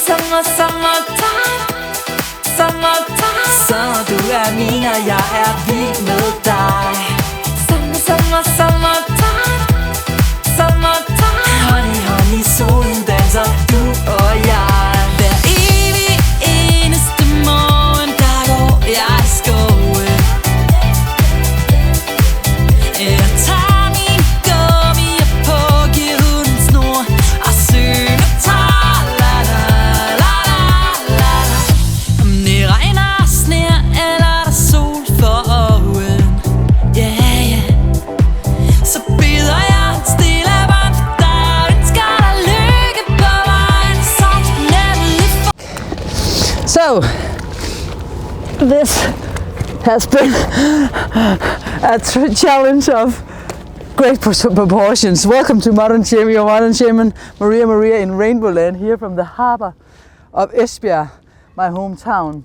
Summertime. Så du min, og jeg vild med dig. Summertime. Honey, honey, solen danser, du og jeg. Hver evig eneste morgen, der går jeg i skoven. Jeg tager min gummier på, giver hunden snor og synger ta-la-la-la-la-la. Om det regner og sner, eller der sol for øjen, yeah, yeah. Så byder jeg stille bånd for dig og ønsker dig lykke på vejen. Så nemlig for... So, this has been a challenge of great proportions. Welcome to Modern Shaman, your Modern Shaman, Maria in RainbowLand, here from the harbor of Esbjerg, my hometown.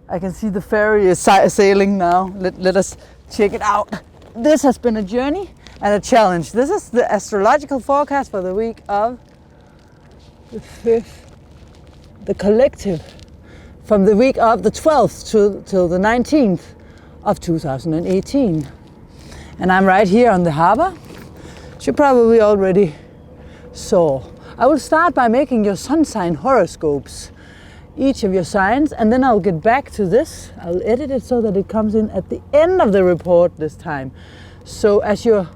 I can see the ferry is sailing now. Let us check it out. This has been a journey and a challenge. This is the astrological forecast for the week of the 5th, the collective, from the week of the 12th till the 19th of 2018. And I'm right here on the harbor, which you probably already saw. I will start by making your sun sign horoscopes, each of your signs, and then I'll get back to this. I'll edit it so that it comes in at the end of the report this time. So as you're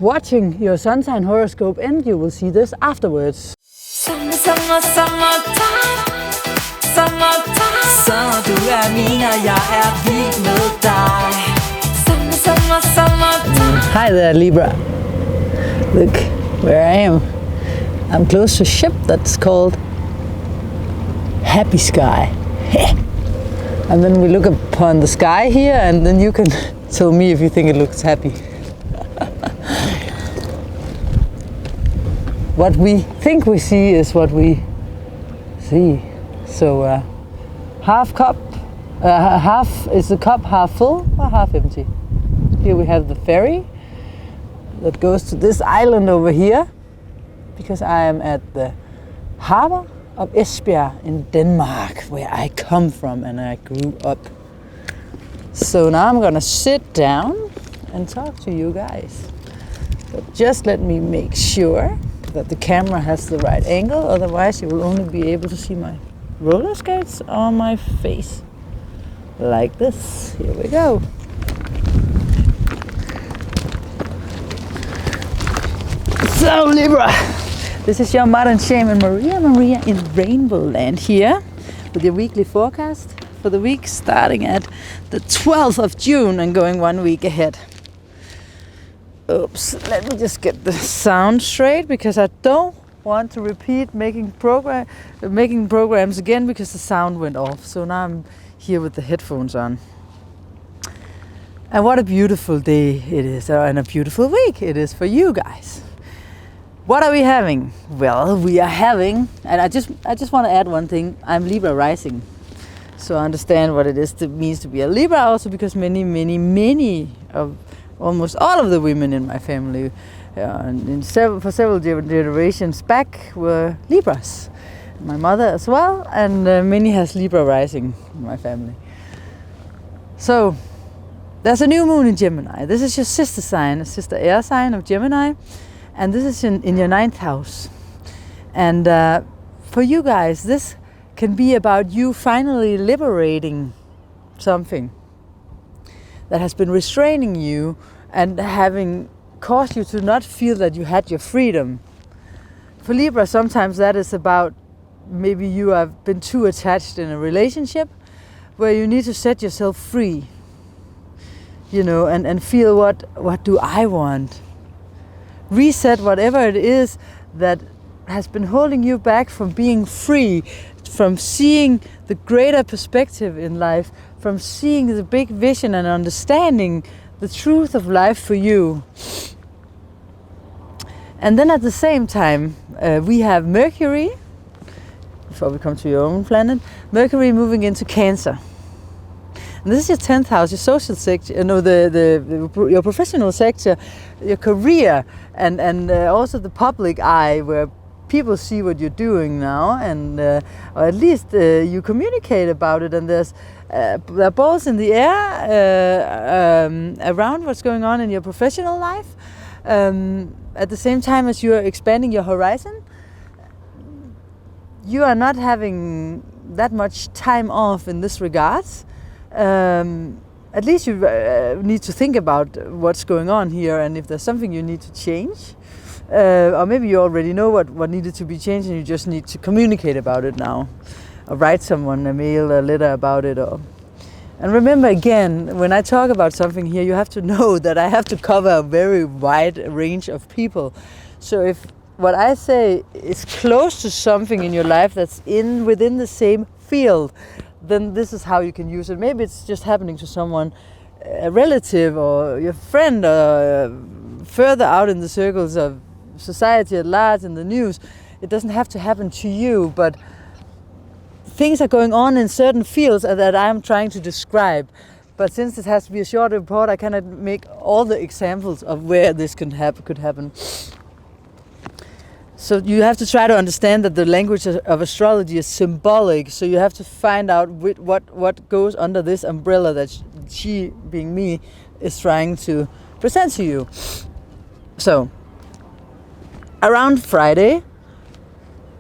watching your sun sign horoscope end, you will see this afterwards. Summertime. Så du min, og jeg vild med dig. Summertime. Hi there, Libra. Look where I am. I'm close to a ship that's called Happy Sky. And then we look upon the sky here, and then you can tell me if you think it looks happy. What we think we see is what we see. So half is the cup half full or half empty? Here we have the ferry that goes to this island over here, because I am at the harbor of Esbjerg in Denmark, where I come from and I grew up. So now I'm gonna sit down and talk to you guys. But just let me make sure that the camera has the right angle, otherwise you will only be able to see my roller skates on my face. Like this. Here we go. So Libra, this is your Modern Shaman Maria in RainbowLand here with your weekly forecast for the week starting at the 12th of June and going 1 week ahead. Oops, let me just get the sound straight, because I don't want to repeat making programs again because the sound went off. So now I'm here with the headphones on. And what a beautiful day it is, and a beautiful week it is for you guys. What are we having? Well, we are having, and I just want to add one thing. I'm Libra rising, so I understand what it means to be a Libra, also because many of almost all of the women in my family for several generations back were Libras. My mother as well, and many has Libra rising in my family. So there's a new moon in Gemini. This is your sister sign, a sister air sign of Gemini, and this is in your 9th house. And for you guys, this can be about you finally liberating something that has been restraining you and having caused you to not feel that you had your freedom. For Libra, sometimes that is about maybe you have been too attached in a relationship where you need to set yourself free, you know, and feel what do I want? Reset whatever it is that has been holding you back from being free, from seeing the greater perspective in life, from seeing the big vision and understanding the truth of life for you. And then at the same time, we have Mercury, before we come to your own planet, Mercury moving into Cancer. And this is your 10th house, your social sector, your professional sector, your career, and also the public eye, where people see what you're doing now, and or at least you communicate about it, and there are balls in the air around what's going on in your professional life. At the same time as you are expanding your horizon, you are not having that much time off in this regard. At least you need to think about what's going on here, and if there's something you need to change. Or maybe you already know what needed to be changed and you just need to communicate about it now. Or write someone a mail, a letter about it. And remember again, when I talk about something here, you have to know that I have to cover a very wide range of people. So if what I say is close to something in your life that's within the same field, then this is how you can use it. Maybe it's just happening to someone, a relative or your friend, or further out in the circles of society at large, in the news. It doesn't have to happen to you, but things are going on in certain fields that I'm trying to describe. But since it has to be a short report, I cannot make all the examples of where this could happen. So you have to try to understand that the language of astrology is symbolic. So you have to find out what goes under this umbrella that she, being me, is trying to present to you. So around Friday,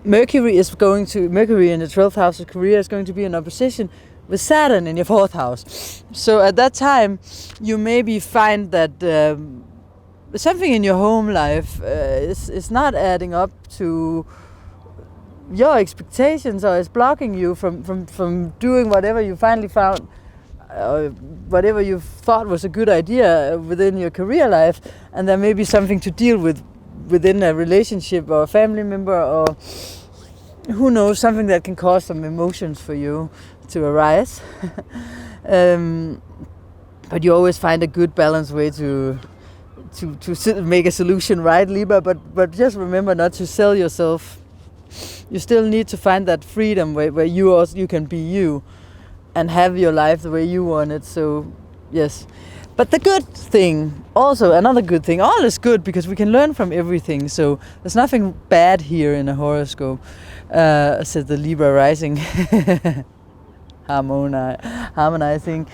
Mercury in the 12th house of career is going to be in opposition with Saturn in your 4th house. So at that time, you maybe find that something in your home life is not adding up to your expectations, or is blocking you from doing whatever you finally found, whatever you thought was a good idea within your career life, and there may be something to deal with within a relationship or a family member, or who knows, something that can cause some emotions for you to arise. But you always find a good balanced way to make a solution, right, Libra? But just remember not to sell yourself. You still need to find that freedom where you can be you and have your life the way you want it. So yes. But the good thing, also another good thing, all is good because we can learn from everything. So there's nothing bad here in a horoscope, said the Libra rising. Harmonizing.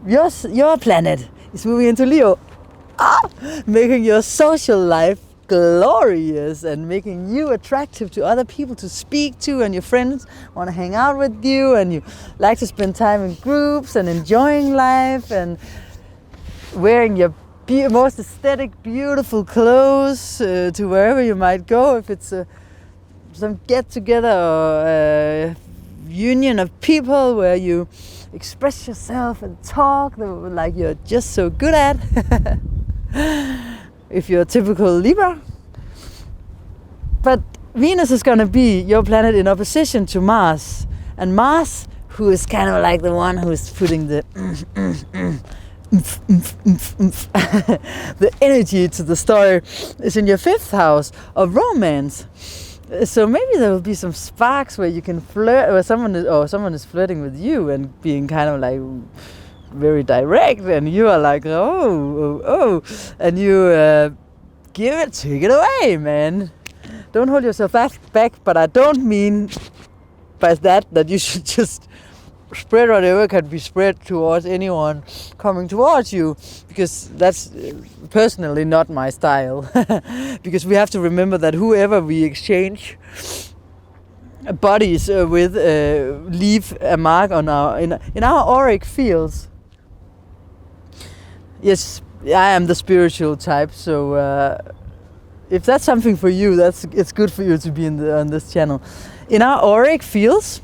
Your planet is moving into Leo, making your social life glorious and making you attractive to other people to speak to, and your friends want to hang out with you, and you like to spend time in groups and enjoying life and wearing your most aesthetic, beautiful clothes to wherever you might go. If it's some get-together or a union of people where you express yourself and talk like you're just so good at. If you're a typical Libra. But Venus is going to be your planet in opposition to Mars. And Mars, who is kind of like the one who's putting the the energy to the story, is in your 5th house of romance. So maybe there will be some sparks where you can flirt, or someone is flirting with you and being kind of like very direct, and you are like, oh, and you take it away, man. Don't hold yourself back, but I don't mean by that you should just spread whatever can be spread towards anyone coming towards you, because that's personally not my style. Because we have to remember that whoever we exchange bodies with leave a mark on in our auric fields. Yes, I am the spiritual type, so if that's something for you, it's good for you to be on this channel. In our auric fields,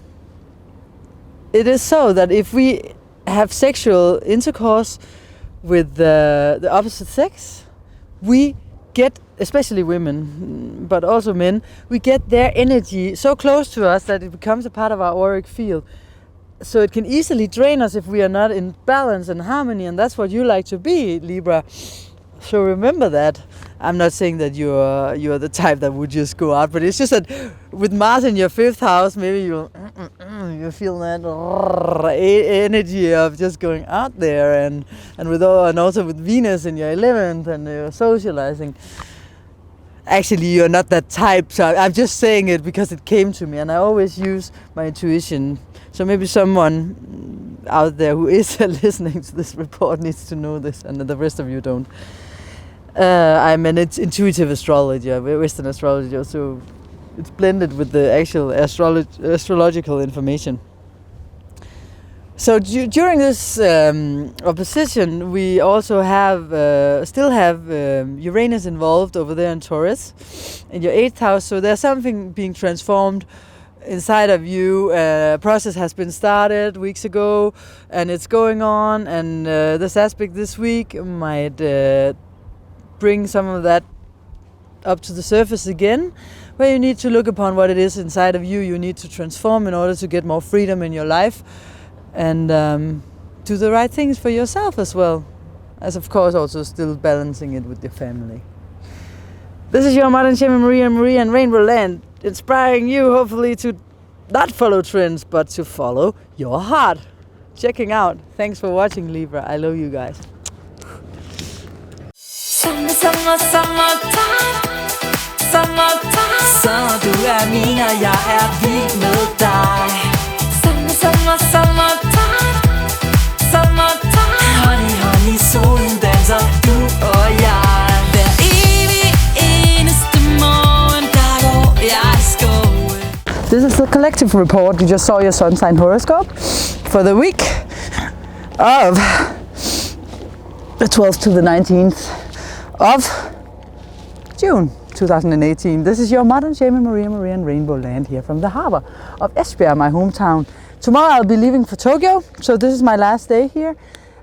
it is so that if we have sexual intercourse with the opposite sex, we get, especially women, but also men, we get their energy so close to us that it becomes a part of our auric field. So it can easily drain us if we are not in balance and harmony, and that's what you like to be, Libra. So remember that. I'm not saying that you're the type that would just go out, but it's just that with Mars in your 5th house, maybe you feel that energy of just going out there, and also with Venus in your 11th, and you're socializing. actually you're not that type, so I'm just saying it because it came to me, and I always use my intuition. So maybe someone out there who is listening to this report needs to know this, and the rest of you don't. I'm an intuitive astrologer, Western astrologer, so it's blended with the actual astrological information. So during this opposition, we also still have Uranus involved over there in Taurus, in your 8th house. So there's something being transformed inside of you. A process has been started weeks ago, and it's going on. And this aspect this week might bring some of that up to the surface again, where you need to look upon what it is inside of you. You need to transform in order to get more freedom in your life. And do the right things for yourself as well, as of course also still balancing it with your family. This is your modern Gemini Maria and RainbowLand, inspiring you hopefully to not follow trends, but to follow your heart. Checking out. Thanks for watching, Libra. I love you guys. Summer, summer, summertime. Summertime. Så du min, og jeg vild med dig. Summer, summer, summertime. Summertime. Honey, honey, solen danser, du og jeg. Hver evig eneste morgen, der går jeg i skoven. This is the collective report. You just saw your sun sign horoscope for the week of the 12th to the 19th of June 2018. This is your modern Gemini Maria and RainbowLand here from the harbor of Esbjerg, my hometown. Tomorrow I'll be leaving for Tokyo, so this is my last day here,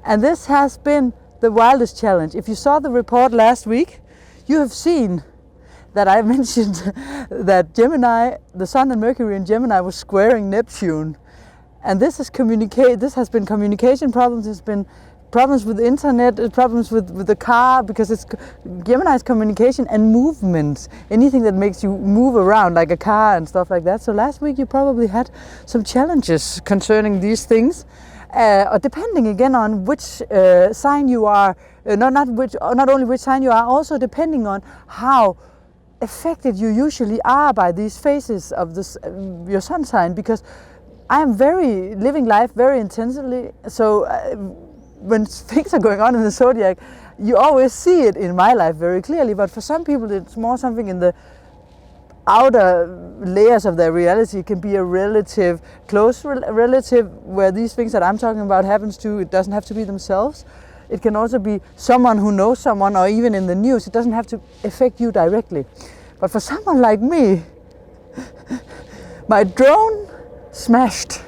and this has been the wildest challenge. If you saw the report last week, you have seen that I mentioned that Gemini, the Sun and Mercury in Gemini was squaring Neptune, and this has been communication problems. It's been problems with the internet, problems with the car, because it's Gemini's communication and movement, anything that makes you move around like a car and stuff like that. So last week you probably had some challenges concerning these things, or depending again on which sign you are, not only which sign you are, also depending on how affected you usually are by these phases of this your sun sign, because I am living life very intensely, so when things are going on in the zodiac, you always see it in my life very clearly, but for some people it's more something in the outer layers of their reality. It can be a relative, close relative, where these things that I'm talking about happens to. It doesn't have to be themselves. It can also be someone who knows someone, or even in the news. It doesn't have to affect you directly. But for someone like me, my drone smashed.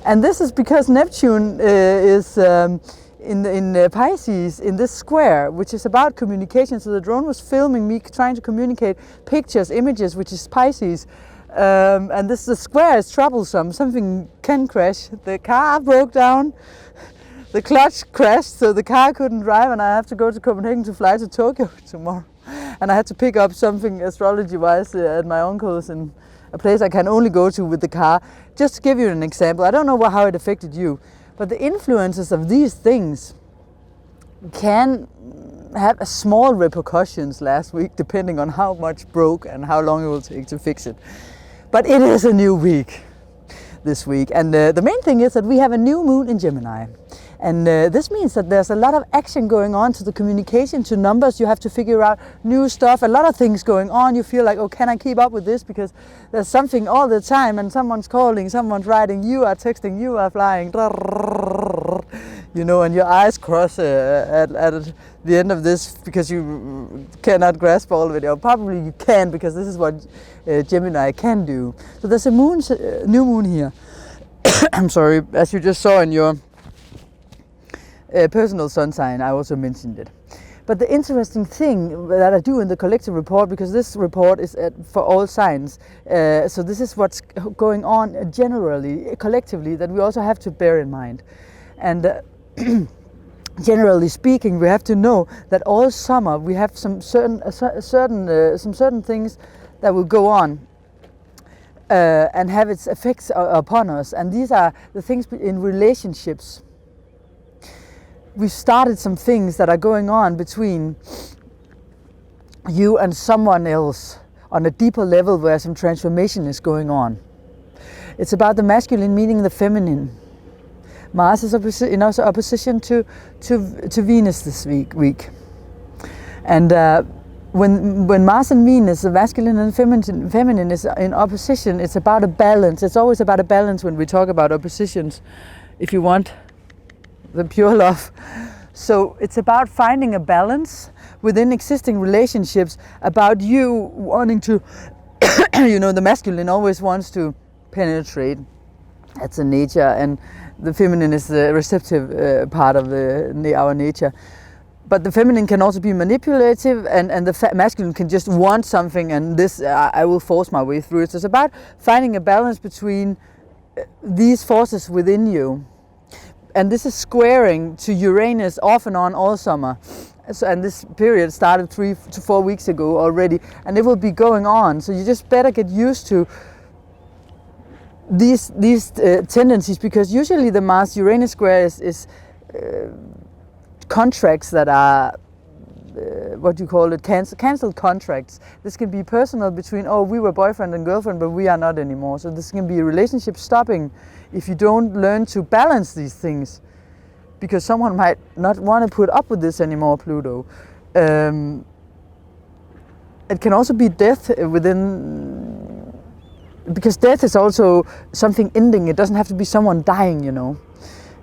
And this is because Neptune is in Pisces, in this square, which is about communication. So the drone was filming me trying to communicate pictures, images, which is Pisces. And the square is troublesome. Something can crash. The car broke down. The clutch crashed, so the car couldn't drive, and I have to go to Copenhagen to fly to Tokyo tomorrow. And I had to pick up something astrology-wise at my uncle's in a place I can only go to with the car. Just to give you an example, I don't know how it affected you, but the influences of these things can have a small repercussions last week, depending on how much broke and how long it will take to fix it. But it is a new week this week, and the main thing is that we have a new moon in Gemini. And this means that there's a lot of action going on to the communication, to numbers. You have to figure out new stuff, a lot of things going on. You feel like, oh, can I keep up with this? Because there's something all the time, and someone's calling, someone's writing, you are texting, you are flying, you know, and your eyes cross at the end of this, because you cannot grasp all of it. Or probably you can, because this is what Gemini can do. So there's a new moon here. I'm sorry, as you just saw in your personal sun sign, I also mentioned it. But the interesting thing that I do in the collective report, because this report is for all signs, so this is what's going on generally, collectively, that we also have to bear in mind. And generally speaking, we have to know that all summer we have some certain things that will go on and have its effects upon us. And these are the things in relationships. We've started some things that are going on between you and someone else on a deeper level where some transformation is going on. It's about the masculine meeting the feminine. Mars is in also opposition to Venus this week. And when Mars and Venus, the masculine and feminine is in opposition, it's about a balance. It's always about a balance when we talk about oppositions, if you want the pure love. So it's about finding a balance within existing relationships, about you wanting to, the masculine always wants to penetrate. That's the nature, and the feminine is the receptive part of our nature. But the feminine can also be manipulative, and the masculine can just want something, and this I will force my way through it. So it's about finding a balance between these forces within you. And this is squaring to Uranus off and on all summer. So, and this period started 3 to 4 weeks ago already, and it will be going on. So you just better get used to these tendencies, because usually the Mars-Uranus square is contracts that are cancelled contracts. This can be personal between, we were boyfriend and girlfriend, but we are not anymore. So this can be a relationship stopping if you don't learn to balance these things, because someone might not want to put up with this anymore, Pluto. It can also be death within, because death is also something ending. It doesn't have to be someone dying,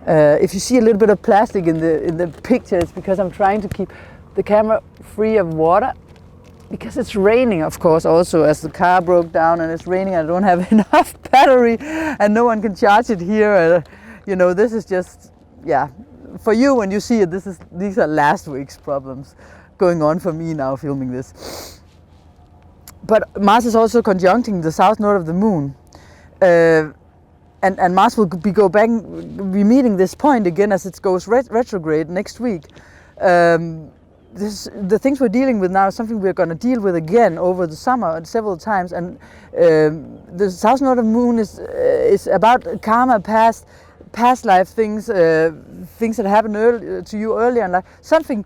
If you see a little bit of plastic in the picture, it's because I'm trying to keep the camera free of water, because it's raining, of course, also, as the car broke down and it's raining. I don't have enough battery and no one can charge it here. This is just, for you when you see it, these are last week's problems going on for me now filming this. But Mars is also conjuncting the south node of the moon. And Mars will be meeting this point again as it goes retrograde next week. The things we're dealing with now is something we're going to deal with again over the summer several times. And the south node of the moon is about karma, past life things, things that happened to you earlier in life. Something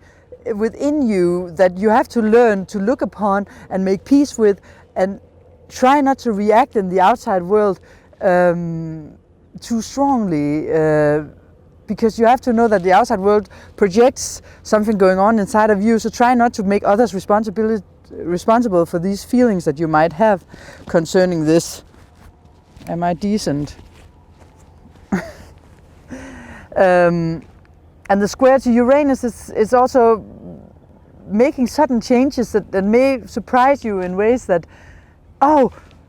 within you that you have to learn to look upon and make peace with, and try not to react in the outside world too strongly, because you have to know that the outside world projects something going on inside of you. So try not to make others responsible for these feelings that you might have concerning this. Am I decent? And the square to Uranus is also making sudden changes that may surprise you in ways that,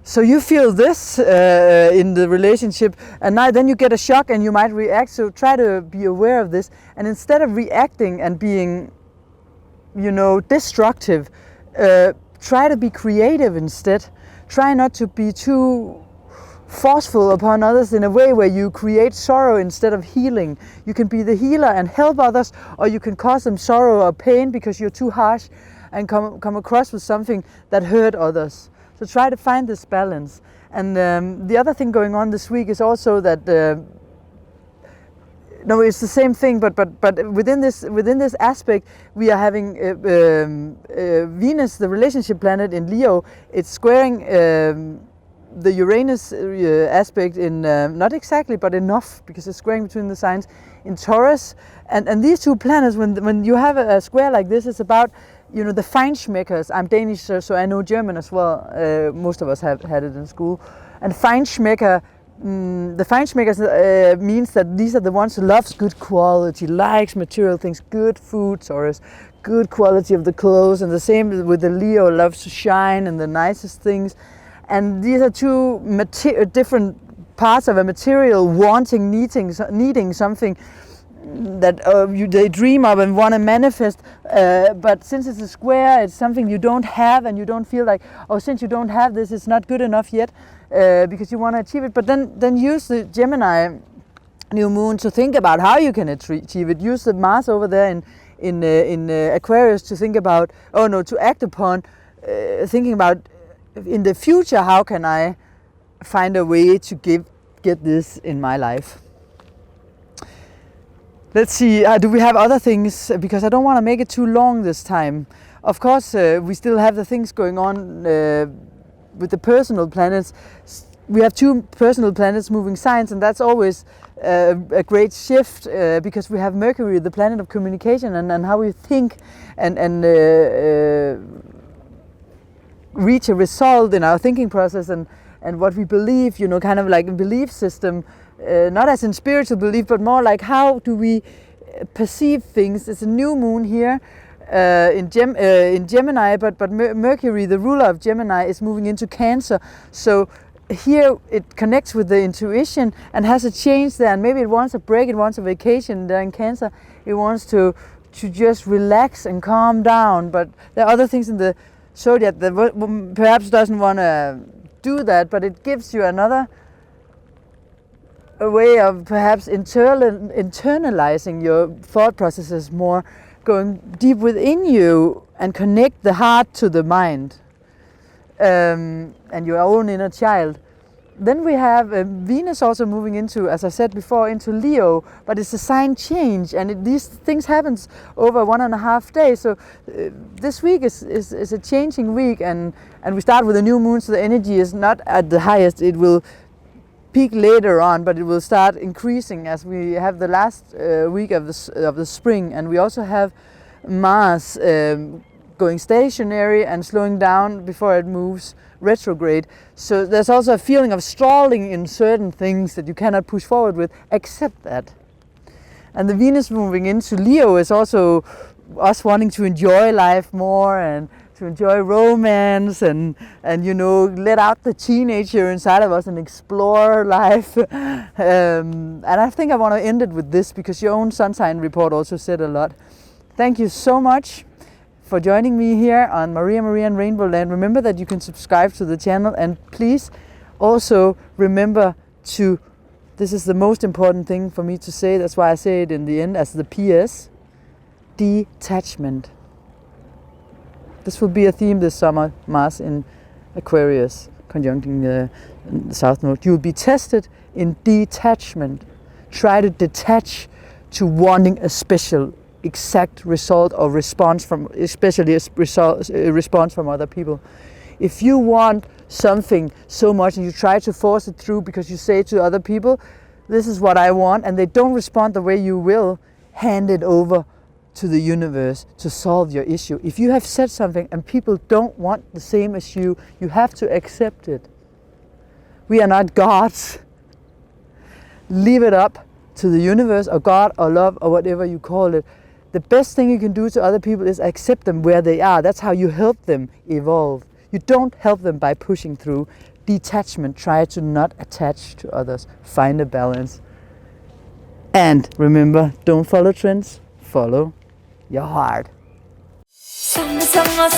so you feel this in the relationship, and then you get a shock and you might react. So try to be aware of this, and instead of reacting and being, destructive, try to be creative instead. Try not to be too forceful upon others in a way where you create sorrow instead of healing. You can be the healer and help others, or you can cause them sorrow or pain because you're too harsh and come across with something that hurt others. So try to find this balance. And the other thing going on this week is also that it's the same thing, but within this aspect, we are having Venus, the relationship planet in Leo. It's squaring the Uranus aspect in not exactly, but enough, because it's squaring between the signs in Taurus. And these two planets, when you have a square like this, it's about the Feinschmeckers. I'm Danish, so I know German as well. Most of us have had it in school. And Feinschmecker, the Feinschmeckers means that these are the ones who loves good quality, likes material things, good food, Taurus, good quality of the clothes, and the same with the Leo, loves to shine and the nicest things. And these are two different parts of a material, wanting, needing something that they dream of and want to manifest, but since it's a square, it's something you don't have, and you don't feel like, since you don't have this, it's not good enough yet, because you want to achieve it. But then use the Gemini new moon to think about how you can achieve it. Use the Mars over there in Aquarius to think about, to act upon, thinking about in the future, how can I find a way to get this in my life. Let's see, do we have other things? Because I don't want to make it too long this time Of course, we still have the things going on with the personal planets. We have 2 personal planets moving signs, and that's always a great shift because we have Mercury, the planet of communication, and how we think and reach a result in our thinking process and what we believe, you know, kind of like a belief system, not as in spiritual belief, but more like how do we perceive things. It's a new moon here in Gemini, but Mercury, the ruler of Gemini, is moving into Cancer. So here it connects with the intuition and has a change there, and maybe it wants a break, it wants a vacation. There in Cancer, it wants to just relax and calm down. But there are other things in the zodiac that perhaps doesn't want to do that, but it gives you another way of perhaps internalizing your thought processes more, going deep within you and connect the heart to the mind. And your own inner child. Then we have Venus also moving into, as I said before, into Leo, but it's a sign change, and these things happens over 1.5 days. So this week is a changing week, and we start with a new moon, so the energy is not at the highest. It will peak later on, but it will start increasing as we have the last week of the spring, and we also have Mars going stationary and slowing down before it moves retrograde. So there's also a feeling of stalling in certain things that you cannot push forward with. Accept that. And the Venus moving into Leo is also us wanting to enjoy life more and to enjoy romance and you know, let out the teenager inside of us and explore life. And I think I want to end it with this because your own sun sign report also said a lot. Thank you so much for joining me here on Maria and RainbowLand. Remember that you can subscribe to the channel, and please also remember to, this is the most important thing for me to say, that's why I say it in the end as the PS, detachment. This will be a theme this summer, Mars in Aquarius, conjuncting the South Node. You will be tested in detachment. Try to detach to wanting a special exact result or response from, especially a response from other people. If you want something so much and you try to force it through because you say to other people, this is what I want, and they don't respond the way you will, hand it over to the universe to solve your issue. If you have said something and people don't want the same as you, you have to accept it. We are not gods. Leave it up to the universe or God or love or whatever you call it. The best thing you can do to other people is accept them where they are. That's how you help them evolve. You don't help them by pushing through. Detachment, try to not attach to others. Find a balance. And remember, don't follow trends, follow your heart. Summertime,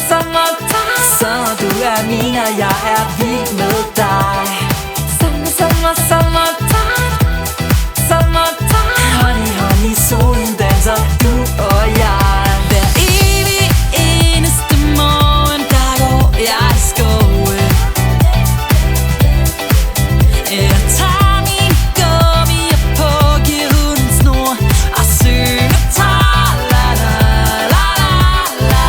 summertime, så du mina, jeg vild med dig. Summertime, honey, solen danser, du og jeg. Hver evig eneste morgen, der går jeg i skoven. Jeg tager min gummier på, giver hunden snor og synger tra-la-la-la-la-la.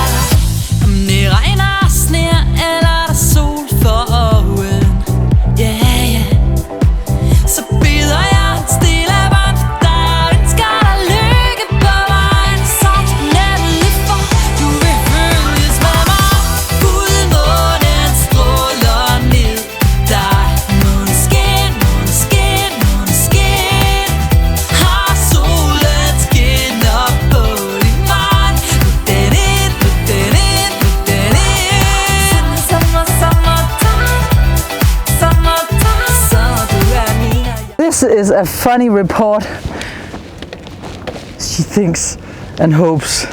Om det regner og sner, eller der sol for øjen, yeah, yeah. Så bider jeg stille bånd for dig og ønsker dig lykke på vejen. Så nemlig for du vil følges med mig. Fuldmånen stråler ned på dig. Måneskin, måneskin, måneskin. Har solen skinner på din vej. Put den ind, put den ind, put den ind. Summertime, så du min. This is a funny report, she thinks and hopes.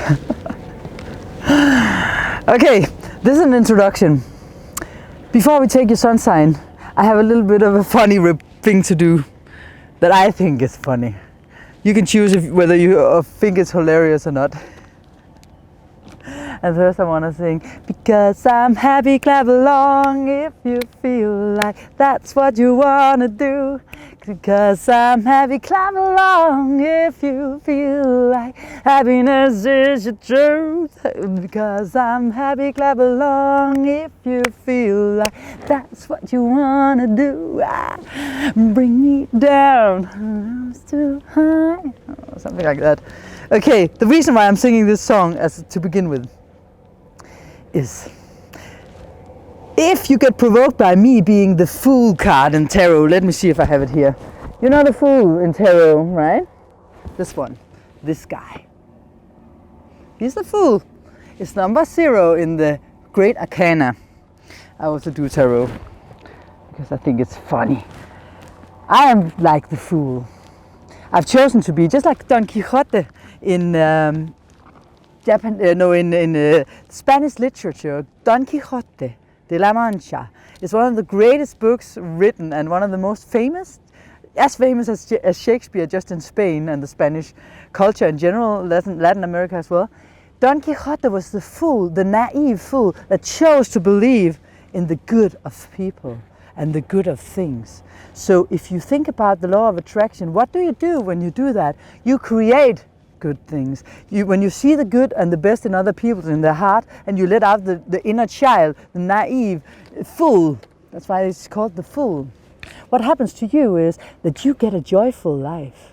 Okay, this is an introduction. Before we take your sun sign, I have a little bit of a funny thing to do that I think is funny. You can choose whether you think it's hilarious or not. And first I want to sing, because I'm happy, clap along if you feel like that's what you want to do. Because I'm happy, clap along if you feel like happiness is your truth. Because I'm happy, clap along if you feel like that's what you wanna do. Bring me down, too high, something like that. Okay, the reason why I'm singing this song as to begin with is if you get provoked by me being the Fool card in tarot. Let me see if I have it here. You know the Fool in tarot, right? This one, this guy. He's the Fool. It's number 0 in the Great Arcana. I also do tarot because I think it's funny. I am like the Fool. I've chosen to be just like Don Quixote in Spanish literature. Don Quixote de la Mancha is one of the greatest books written and one of the most famous, as famous as Shakespeare, just in Spain and the Spanish culture in general, Latin America as well. Don Quixote was the fool, the naive fool that chose to believe in the good of people and the good of things. So if you think about the law of attraction, what do you do when you do that? You create good things. When you see the good and the best in other people, in their heart, and you let out the inner child, the naive fool, that's why it's called the Fool. What happens to you is that you get a joyful life.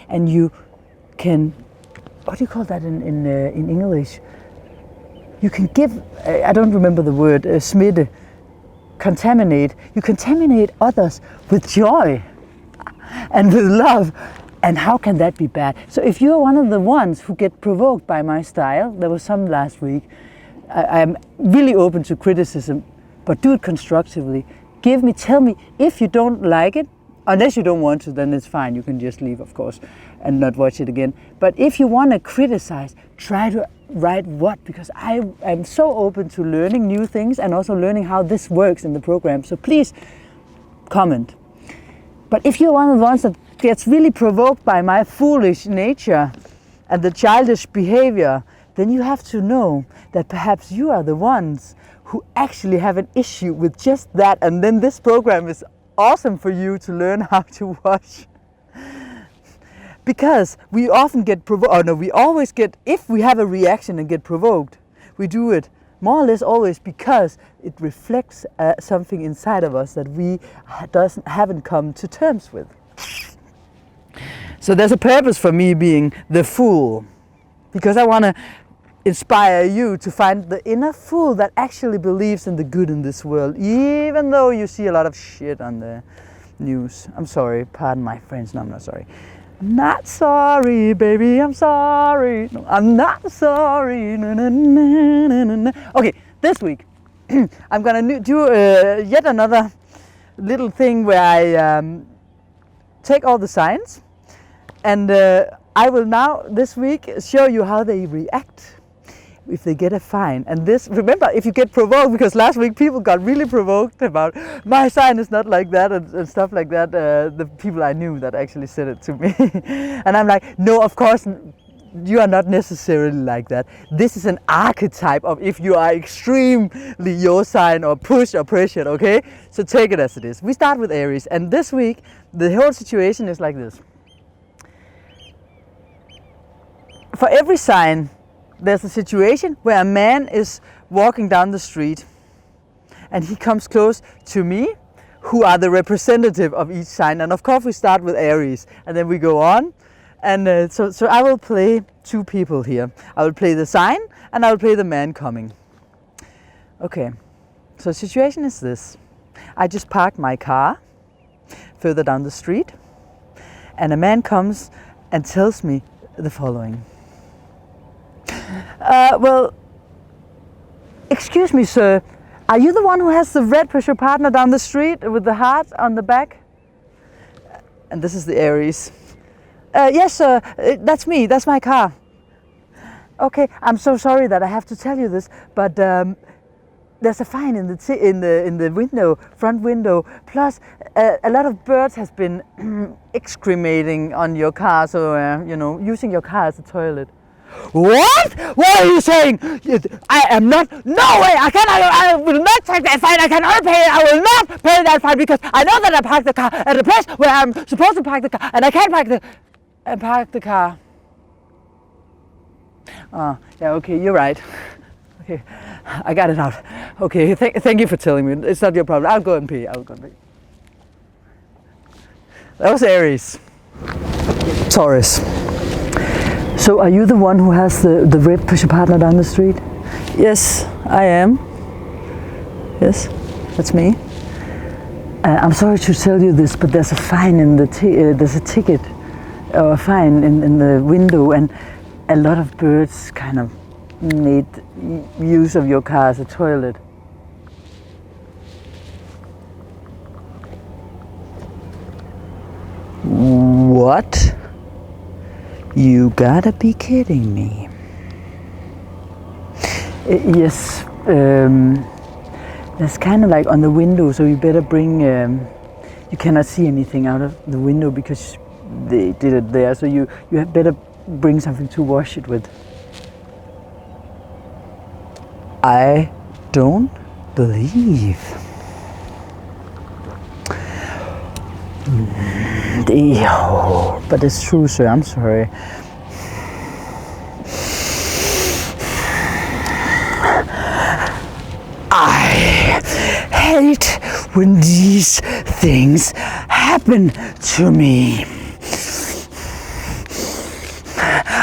And you can, what do you call that in English? You can give, I don't remember the word, smitte, contaminate. You contaminate others with joy and with love. And how can that be bad? So if you're one of the ones who get provoked by my style, there was some last week, I'm really open to criticism, but do it constructively. Tell me if you don't like it. Unless you don't want to, then it's fine. You can just leave, of course, and not watch it again. But if you want to criticize, try to write what, because I'm so open to learning new things and also learning how this works in the program. So please comment. But if you're one of the ones that gets really provoked by my foolish nature and the childish behavior, then you have to know that perhaps you are the ones who actually have an issue with just that, and then this program is awesome for you to learn how to watch. Because we often get provoked, we always get, if we have a reaction and get provoked, we do it more or less always because it reflects something inside of us that we haven't come to terms with. So there's a purpose for me being the Fool, because I want to inspire you to find the inner fool that actually believes in the good in this world, even though you see a lot of shit on the news. I'm sorry, pardon my French, no, I'm not sorry. I'm not sorry, baby, I'm sorry. No, I'm not sorry. Na, na, na, na, na, na. Okay, this week I'm gonna do yet another little thing where I take all the signs, and I will now this week show you how they react if they get a fine. And this, remember, if you get provoked, because last week people got really provoked about my sign is not like that and stuff like that, the people I knew that actually said it to me. And I'm like, no, of course you are not necessarily like that. This is an archetype of if you are extremely your sign or pushed or pressured, okay? So take it as it is. We start with Aries, and this week the whole situation is like this. For every sign, there's a situation where a man is walking down the street and he comes close to me, who are the representative of each sign. And of course we start with Aries and then we go on. And so I will play two people here. I will play the sign and I will play the man coming. Okay, so the situation is this. I just parked my car further down the street and a man comes and tells me the following. Well, excuse me, sir, are you the one who has the red with your partner down the street with the heart on the back? And this is the Aries. Yes, sir, that's me, that's my car. Okay, I'm so sorry that I have to tell you this, but there's a fine in the window, front window. Plus, a lot of birds has been excremating on your car, so using your car as a toilet. What? What are you saying? I am not. No way! I will not take that fine. I cannot pay it. I will not pay that fine because I know that I parked the car at the place where I'm supposed to park the car, and I can't park the car. Oh, yeah, okay, you're right. Okay, I got it out. Okay, thank you for telling me. It's not your problem. I'll go and pay. That was Aries. Taurus. So are you the one who has the red pusher partner down the street? Yes, I am. Yes, that's me. I'm sorry to tell you this, but there's a fine in the there's a ticket or a fine in the window, and a lot of birds kind of made use of your car as a toilet. What? You gotta be kidding me. Yes, there's kind of like on the window, so you better bring, you cannot see anything out of the window because they did it there, so you had better bring something to wash it with. I don't believe. But it's true, sir. I'm sorry. I hate when these things happen to me.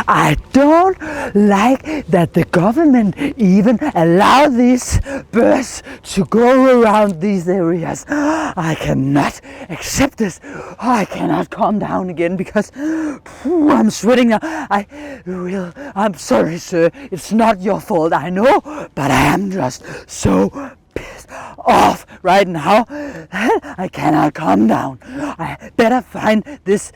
I don't like that the government even allow these birds to go around these areas. I cannot accept this. I cannot calm down again because I'm sweating now. I'm sorry, sir. It's not your fault, I know, but I am just so pissed off right now. I cannot calm down. I better find this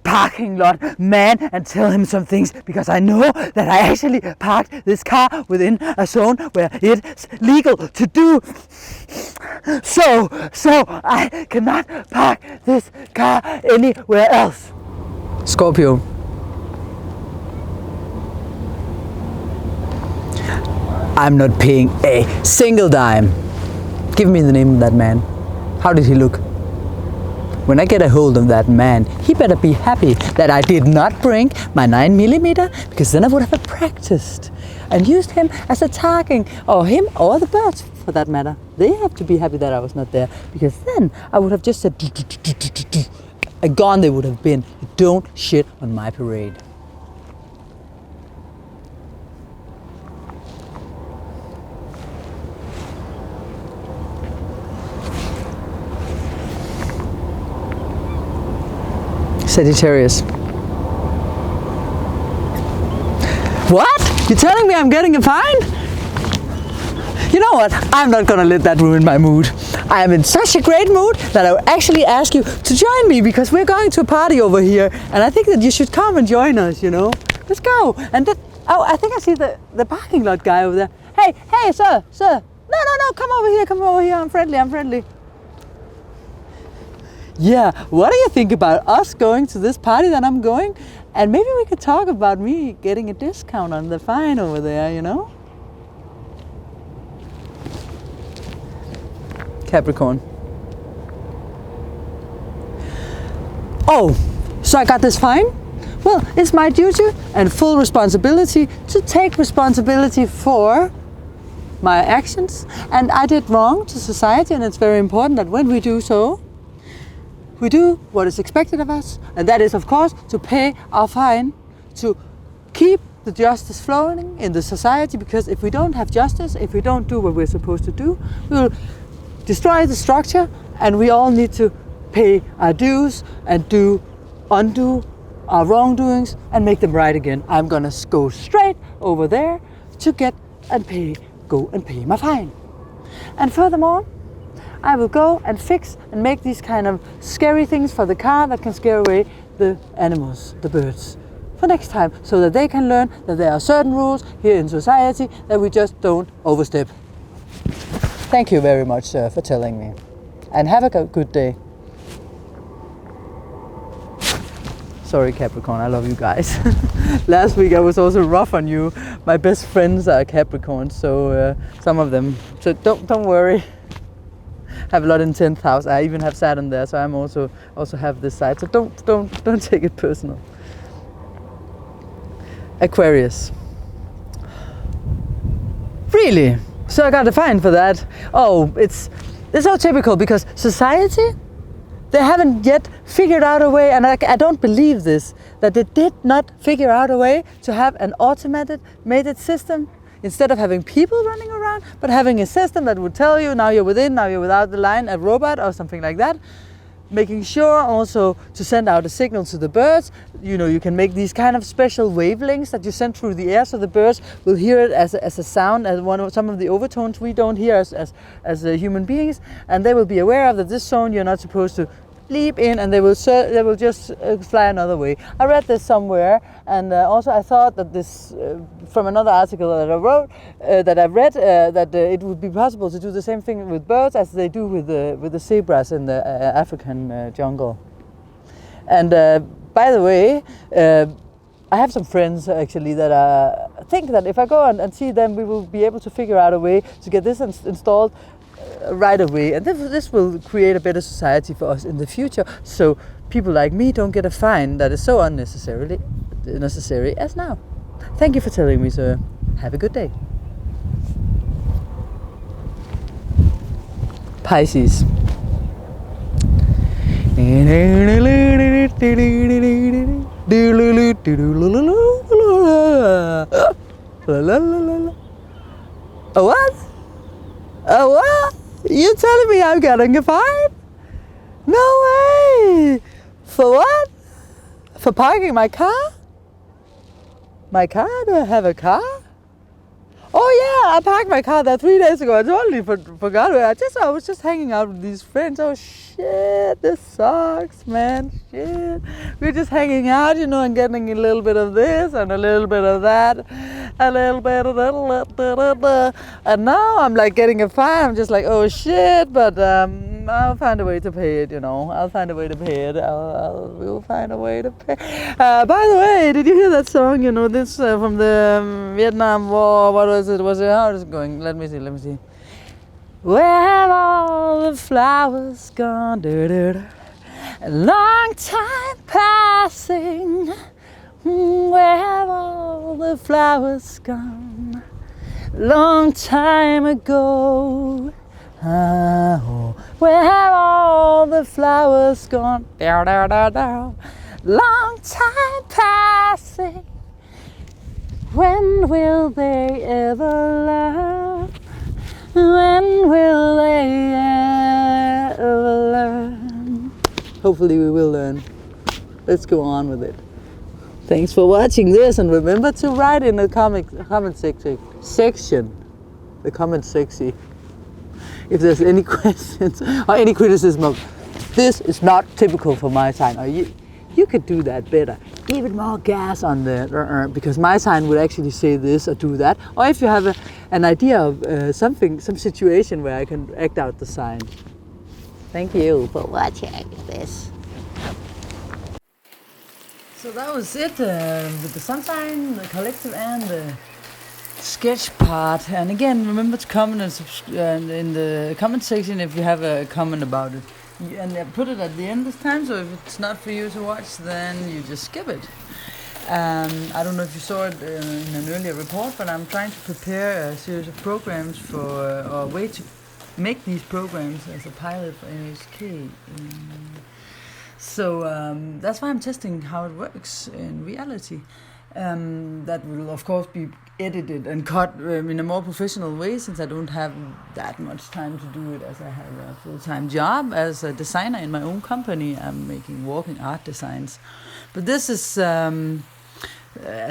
parking lot man and tell him some things because I know that I actually parked this car within a zone where it's legal to do so I cannot park this car anywhere else. Scorpio. I'm not paying a single dime. Give me the name of that man. How did he look? When I get a hold of that man, he better be happy that I did not bring my 9mm, because then I would have practiced and used him as a target, or him or the birds for that matter. They have to be happy that I was not there, because then I would have just said, and gone they would have been. Don't shit on my parade. Sagittarius. What? You're telling me I'm getting a fine? You know what? I'm not gonna let that ruin my mood. I am in such a great mood that I will actually ask you to join me, because we're going to a party over here and I think that you should come and join us, you know? Let's go. And I think I see the parking lot guy over there. Hey, sir. No, come over here, I'm friendly. Yeah, what do you think about us going to this party that I'm going? And maybe we could talk about me getting a discount on the fine over there, you know? Capricorn. Oh, so I got this fine? Well, it's my duty and full responsibility to take responsibility for my actions. And I did wrong to society, and it's very important that when we do so, we do what is expected of us, and that is, of course, to pay our fine, to keep the justice flowing in the society, because if we don't have justice, if we don't do what we're supposed to do, we will destroy the structure, and we all need to pay our dues and undo our wrongdoings and make them right again. I'm gonna go straight over there to go and pay my fine. And furthermore, I will go and fix and make these kind of scary things for the car that can scare away the animals, the birds, for next time, so that they can learn that there are certain rules here in society that we just don't overstep. Thank you very much, sir, for telling me. And have a good day. Sorry, Capricorn, I love you guys. Last week I was also rough on you, my best friends are Capricorns, so some of them. So don't worry. Have a lot in 10th house. I even have Saturn there, so I'm also have this side. So don't take it personal. Aquarius. Really? So I got a fine for that. Oh, it's so typical because society, they haven't yet figured out a way, and I don't believe this, that they did not figure out a way to have an automated system instead of having people running around, but having a system that would tell you now you're within, now you're without the line, a robot or something like that. Making sure also to send out a signal to the birds. You know, you can make these kind of special wavelengths that you send through the air, so the birds will hear it as a sound, as some of the overtones we don't hear as human beings, and they will be aware of that this zone you're not supposed to leap in, and they will just fly another way. I read this somewhere, and also I thought that this from another article that I wrote, that I've read, that it would be possible to do the same thing with birds as they do with the zebras in the African jungle. And by the way, I have some friends actually that think that if I go and see them, we will be able to figure out a way to get this installed right away, and this will create a better society for us in the future, so people like me don't get a fine that is so unnecessary as now. Thank you for telling me, sir. Have a good day. Pisces. Oh, what? Oh, what? You telling me I'm getting a fine? No way! For what? For parking my car? My car? Do I have a car? Oh yeah, I parked my car there 3 days ago. I totally forgot. I was just hanging out with these friends. Oh shit, this sucks, man. Shit. We're just hanging out, you know, and getting a little bit of this and a little bit of that. A little bit of that. And now I'm like getting a fine. I'm just like, oh shit, but I'll find a way to pay it, you know. I'll find a way to pay it. We'll find a way to pay. By the way, did you hear that song? You know, this from the Vietnam War. What was it? How is it going? Let me see. Where have all the flowers gone? A long time passing. Where have all the flowers gone? Long time ago. Oh, where have all the flowers gone? Long time passing. When will they ever learn? When will they ever learn? Hopefully we will learn. Let's go on with it. Thanks for watching this, and remember to write in the comment section. The comment section. If there's any questions or any criticism of this is not typical for my sign, or you could do that better. Even more gas on the because my sign would actually say this or do that. Or if you have an idea of some situation where I can act out the sign. Thank you for watching this. So that was it with the sun sign, the collective, and the sketch part. And again, remember to comment and in the comment section if you have a comment about it. And I put it at the end this time, so if it's not for you to watch, then you just skip it. I don't know if you saw it in an earlier report, but I'm trying to prepare a series of programs for, or a way to make these programs as a pilot for NHK. So that's why I'm testing how it works in reality. That will of course be edited and cut in a more professional way, since I don't have that much time to do it, as I have a full-time job as a designer in my own company. I'm making walking art designs. But this is at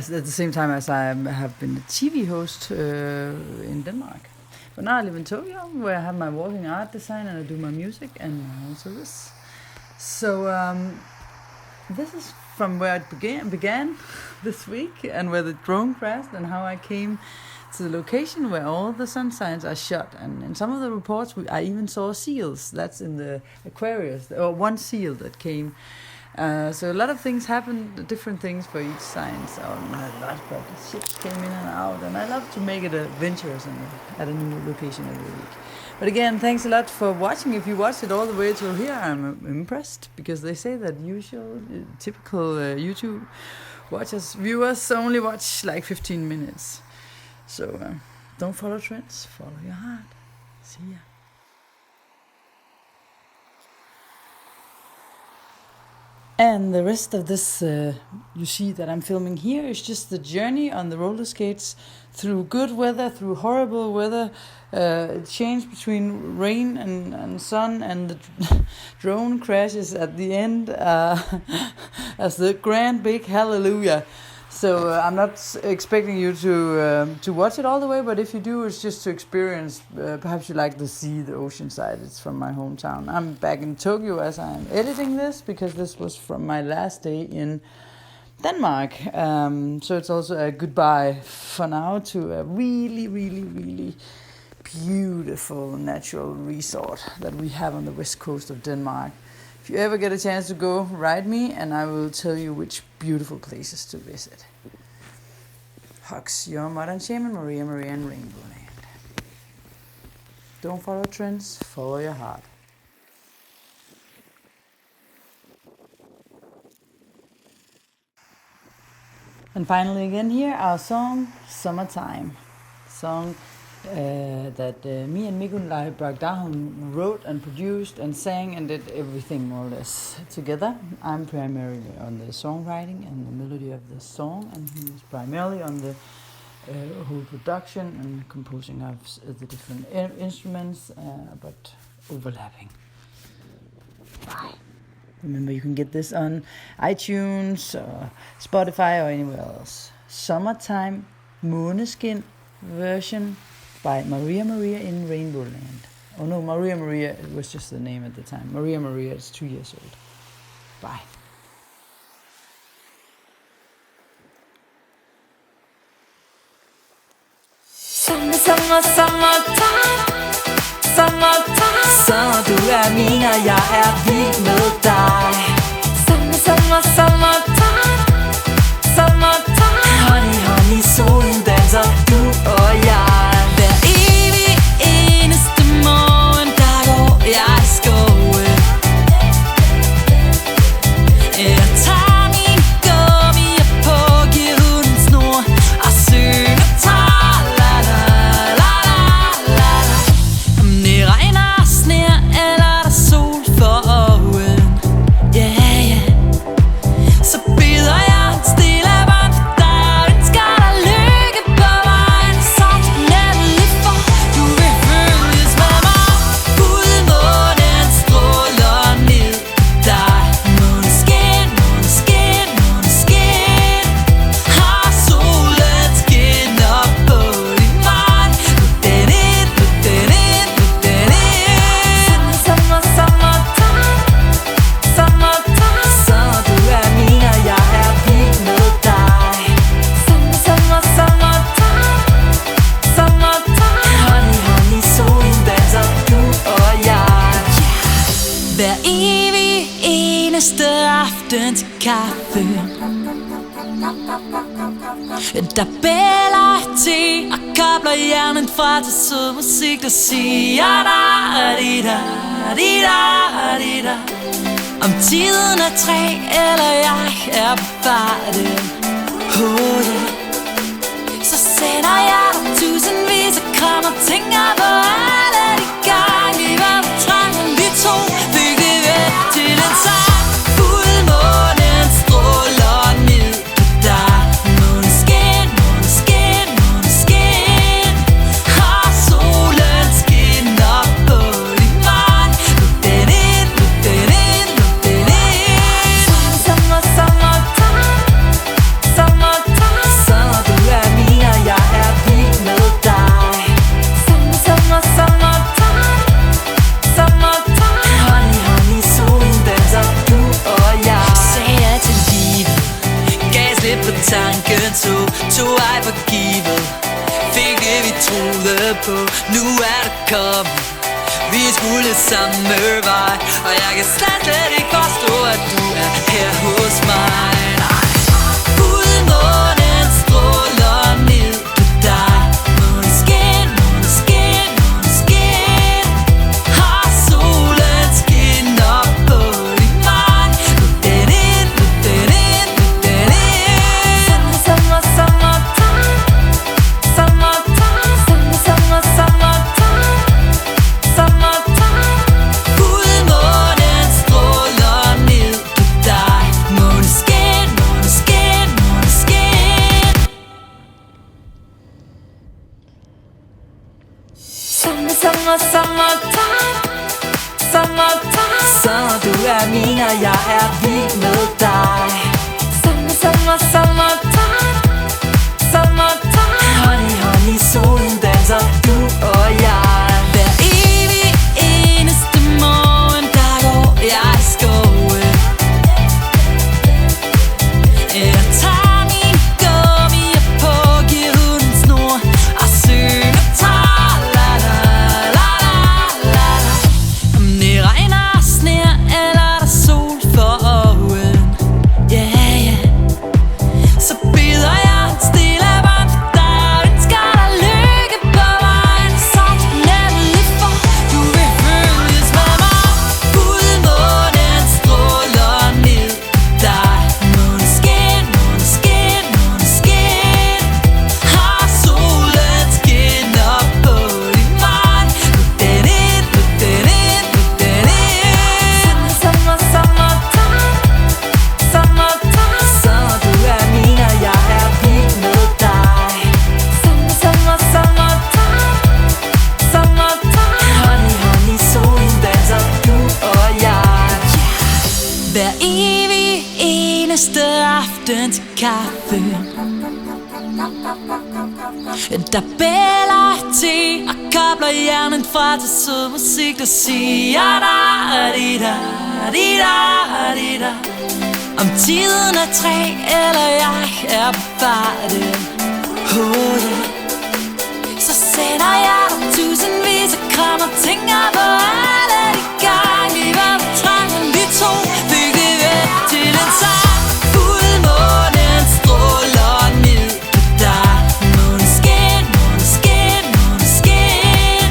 the same time as I have been a TV host in Denmark. But now I live in Tokyo, where I have my walking art design and I do my music and also this. So this is from where it began this week, and where the drone crashed, and how I came to the location where all the sun signs are shot. And in some of the reports I even saw seals. That's in the Aquarius, or one seal that came So a lot of things happen, different things for each sign. So not a lot, but ships came in and out, and I love to make it adventurous and at a new location every week. But again, thanks a lot for watching. If you watched it all the way till here, I'm impressed, because they say that typical YouTube viewers only watch like 15 minutes. So don't follow trends, follow your heart. See ya. And the rest of this, you see that I'm filming here, is just the journey on the roller skates through good weather, through horrible weather, change between rain and sun, and the drone crashes at the end as the grand big hallelujah. So I'm not expecting you to watch it all the way, but if you do, it's just to experience. Perhaps you like the sea, the ocean side. It's from my hometown. I'm back in Tokyo as I'm editing this, because this was from my last day in Denmark. So it's also a goodbye for now to a really, really, really beautiful natural resort that we have on the west coast of Denmark. If you ever get a chance to go, write me and I will tell you which beautiful places to visit. Hugs, your modern shaman, Maria and RainbowLand. Don't follow trends, follow your heart. And finally again here, our song, Summertime. Song that me and LIBRA wrote and produced and sang and did everything more or less together. I'm primarily on the songwriting and the melody of the song, and he's primarily on the whole production and composing of the different instruments, but overlapping. Bye. Remember, you can get this on iTunes or Spotify or anywhere else. Summertime Måneskin version by Maria in RainbowLand. Oh no, Maria, it was just the name at the time. Maria is 2 years old. Bye. Sommer, du min, og jeg vild med dig. Summertime. Honey, solen danser, du og jeg. Hver evig eneste morgen, der går jeg i skoven. Jeg tager min gummi på, giver hunden snor og synger om det regner, sner eller der sol for øjen. Yeah. Så bider jeg stille bånd for dig og ønsker dig lykke på vejen. Så endelig for du vil følges med mig. Fuldmånen stråler ned på dig. Måneskin har solen skinner på din vej. Put den ind. Sommer, du min, og jeg vild med dig. Summertime. Honey, solen danser, du og jeg. Hver evig eneste aften til kaffe, der bæller te og kobler hjernen fra til sød musik, der siger da. Om tiden er 3, eller jeg er på farten. Oh yeah. Så sender jeg dig tusindvis af kram og tænker på alle de gange vi var på trangen. Vi to fik det væk til en sang. Fuldmånen stråler ned på dig. Måneskin har solen skinner på din vej. Luk den ind. Sommer, du min, og jeg vild med dig. Summertime. Honey, solen danser, du og jeg. Sagde jeg til livet, gav slip på tanken, tog ej for givet. Fik det vi troede på, nu er det kommet. Vi skulle samme vej, og jeg kan slet ikke forstå, at du er her hos mig. Fuldmånen stråler ned på dig. Måneskin, måneskin, måneskin. Har solen skinner på din vej. Luk den ind, luk den ind, luk den ind. Sommer, sommertime. Sommertime, sommer, sommertime. Sommertime. Fuldmånen stråler ned på dig. Måneskin, måneskin, måneskin. Sommer, sommertime. Sommertime. Sommer, du er min, og jeg er vild med dig. Sommer, sommertime. Sommertime. Honey, honey, solen danser, du og jeg. Hver evig eneste morgen, der går jeg i skoven. Jeg tager min gummier på, giver hunden snor og synger tra-la-la-la-la-la. Om det regner og sner, eller der er sol for oven, yeah, yeah. Så bider jeg en stille bånd for dig og ønsker dig lykke på vejen. Så taknemmelig for, du vil følges med mig. Fuldmånen stråler ned på dig. Måneskin, måneskin, måneskin. Har solen skinner på din vej. Luk den ind, luk den ind, luk den ind. Sommer, sommertime. Sommertime. Sommer, du er min, og jeg er vild med dig. Sommer, sommertime. Sommertime. Honey, honey, solen danser, du og jeg. Hver evig eneste aften til kaffe, der bæller te og kobler hjernen fra til sød musik, der siger da-di-da-di-da-di-da-di-da. Om tiden er 3, eller jeg er på farten, oh yeah. Så sender jeg dig tusindvis af kram og tænker på alle de gange vi var på trangen. Vi to fik det væk til en sang. Fuldmånen stråler ned på dig. Måneskin, måneskin, måneskin.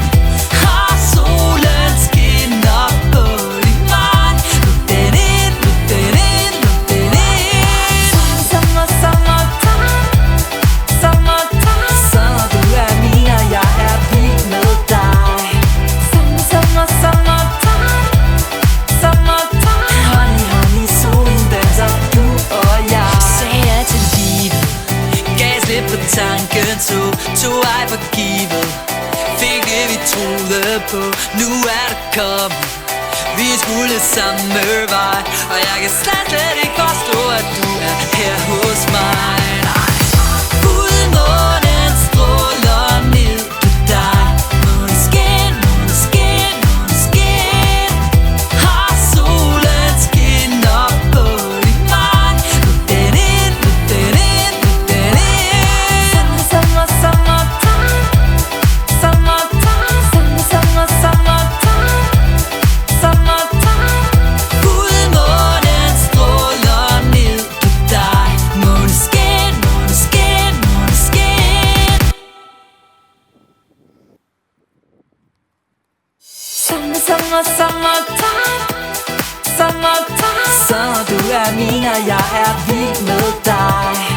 Har solen skinner på din vej. Luk den ind, luk den ind, luk den ind. Sommer, sommertime. Sommertime. Sommer, du er min, og jeg er vild med dig. Sommer, sommertime. Sommertime. Honey, honey, solen danser, du og jeg. Sagde ja til livet, gav slip på tanken, tog ej for givet. Fik det vi troede på, nu er det kommet. Vi skulle samme vej, og jeg kan slet ikke forstå, at du er her hos mig. Fuldmånen stråler ned på dig. Måneskin, måneskin, måneskin. Har solen skinner på din vej. Luk den ind, luk den ind, luk den ind. Sommer, sommertime. Sommertime. Sommer, sommertime. Sommertime. Fuldmånen stråler ned på dig. Måneskin, måneskin, måneskin. Sommer, sommertime. Sommertime. Sommer, du er min, og jeg er vild med dig.